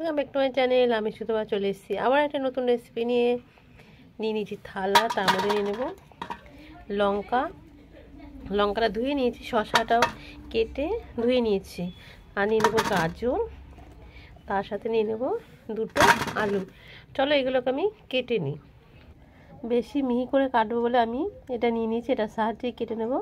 Welcome back to my channel. আমি সুতপা চলে এসেছি আবার একটা নতুন রেসিপি নিয়ে নিয়েছি থালা। তার মধ্যে নিয়ে নেব লঙ্কাটা ধুয়ে নিয়েছি, শসাটাও কেটে ধুয়ে নিয়েছি, আর নিয়ে নেবো গাজর, তার সাথে নিয়ে নেব দুটো আলু। চলো এগুলোকে আমি কেটে নিই। বেশি মিহি করে কাটবো বলে আমি এটা নিয়ে নিয়েছি, এটার সাহায্যেই কেটে নেব।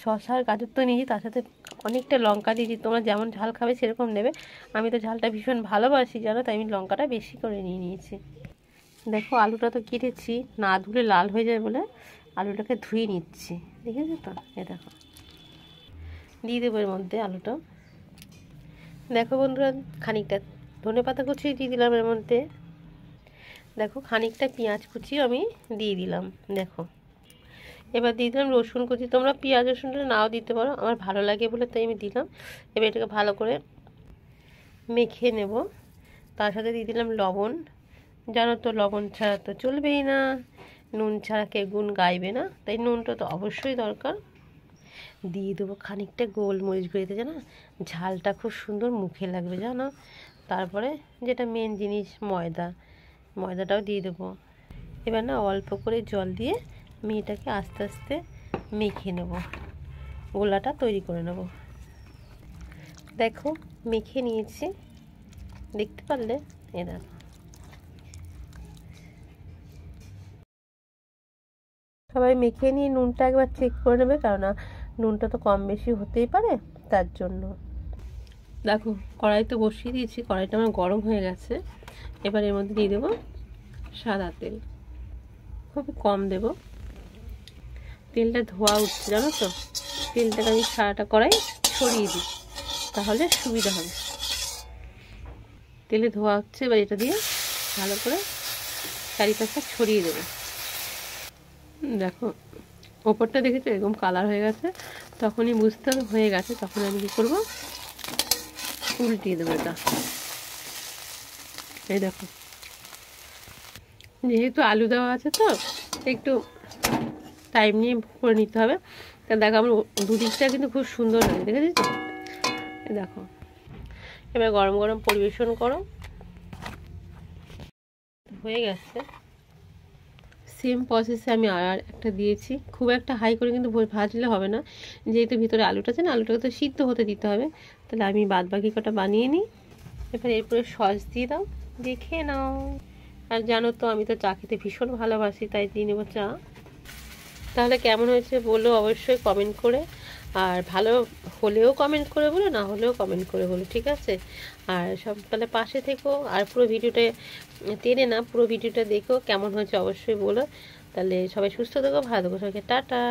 শসা আর গাজর তো নিয়েছি, তার সাথে অনেকটা লঙ্কা দিয়েছি। তোমরা যেমন ঝাল খাবে সেরকম নেবে। আমি তো ঝালটা ভীষণ ভালোবাসি জানো, তাই আমি লঙ্কাটা বেশি করে নিয়ে নিয়েছি। দেখো আলুটা তো কেটেছি, না ধুলে লাল হয়ে যায় বলে আলুটাকে ধুয়ে নিচ্ছি। দেখেছো তো? এ দেখো, দিয়ে দেবো এর মধ্যে আলুটা। দেখো বন্ধুরা, খানিকটা ধনেপাতা কুচি দিয়ে দিলাম এর মধ্যে। দেখো খানিকটা পেঁয়াজ কুচি আমি দিয়ে দিলাম। দেখো এবার দিয়ে দিলাম রসুন কুচি। তোমরা পেঁয়াজ রসুনটা নাও দিতে পারো, আমার ভালো লাগে বলে তাই আমি দিলাম। এবার এটাকে ভালো করে মেখে নেব। তার সাথে দিয়ে দিলাম লবণ। জানো তো লবণ ছাড়া তো চলবেই না, নুন ছাড়া কে গুণ গাইবে না, তাই নুনটা তো অবশ্যই দরকার। দিয়ে দেবো খানিকটা গোলমরিচ গুঁড়িতে, জানো ঝালটা খুব সুন্দর মুখে লাগবে জানো। তারপরে যেটা মেন জিনিস ময়দাটাও দিয়ে দেবো। এবার না অল্প করে জল দিয়ে আমি এটাকে আস্তে আস্তে মেখে নেব, গোলাটা তৈরি করে নেব। দেখো মেখে নিয়েছি, দেখতে পারলে? এ দেখো সবাই মেখে নিয়ে নুনটা একবার চেক করে নেবে, কেননা নুনটা তো কম বেশি হতেই পারে, তার জন্য। দেখো কড়াই তো বসিয়ে দিয়েছি, কড়াইটা আমার গরম হয়ে গেছে। এবার এর মধ্যে দিয়ে দেবো সাদা তেল, খুবই কম দেব। তেলটা ধোয়া উঠছে জানো তো, তেলটাকে আমি সারাটা কড়াই ছড়িয়ে দিই, তাহলে সুবিধা হবে। তেলে ধোয়া হচ্ছে, এবার এটা দিয়ে ভালো করে চারিপাশটা ছড়িয়ে দেবো। দেখো ওপরটা দেখেছো এরকম কালার হয়ে গেছে, তখনই বুঝতে হবে হয়ে গেছে। তখন আমি কী করবো, উল্টিয়ে দেবো এটা। এই দেখো, যেহেতু আলু দেওয়া আছে তো একটু টাইম নিয়ে করে নিতে হবে। তা দেখো আমার দুদিকটা কিন্তু খুব সুন্দর লাগে, দেখেছি তো? দেখো এবার গরম গরম পরিবেশন করো। হয়ে গেছে। সেম প্রসেসে আমি আর একটা দিয়েছি, খুব একটা হাই করে কিন্তু ভাজলে হবে না, যেহেতু ভিতরে আলুটা আছে না, আলুটাকে তো সিদ্ধ হতে দিতে হবে। তাহলে আমি বাদ বাকি কটা বানিয়ে নিই। এবার এরপরে সস দিয়ে দাও, দেখে নাও। আর জানো তো আমি তো চা খেতে ভীষণ ভালোবাসি, তাই দিয়ে নেবো চা। তাহলে কেমন হয়েছে বলো অবশ্যই কমেন্ট করে, আর ভালো হলেও কমেন্ট করে বলো, না হলেও কমেন্ট করে বলো, ঠিক আছে? আর সব তাহলে পাশে থেকো, আর পুরো ভিডিওটা টেনে না, পুরো ভিডিওটা দেখো কেমন হয়েছে অবশ্যই বলো। তাহলে সবাই সুস্থ থেকো, ভালো থেকো, সবাইকে টাটা।